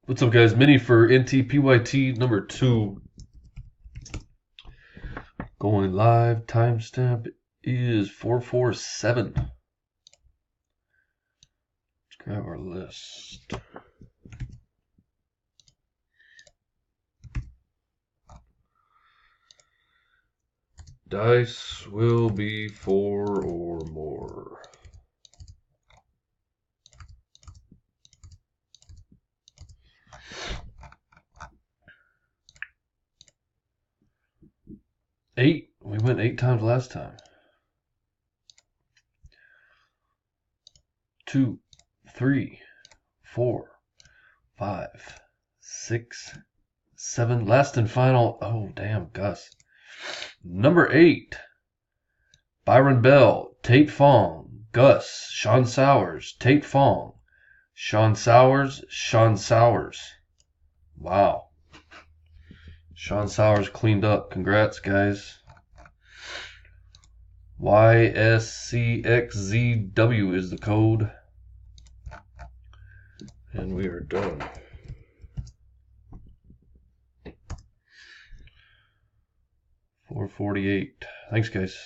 What's up, guys? Mini for NT Pyt number 2. Going live. Timestamp is 447. Let's grab our list. Dice will be 4 or more. Eight. We went 8 times last time. 2, 3, 4, 5, 6, 7. Last and final. Oh, damn, Gus. Number 8. Byron Bell, Tate Fong, Gus, Sean Sowers, Tate Fong, Sean Sowers, Sean Sowers. Wow. Sean Sowers cleaned up. Congrats, guys. YSCXZW is the code. And we are done. $448. Thanks, guys.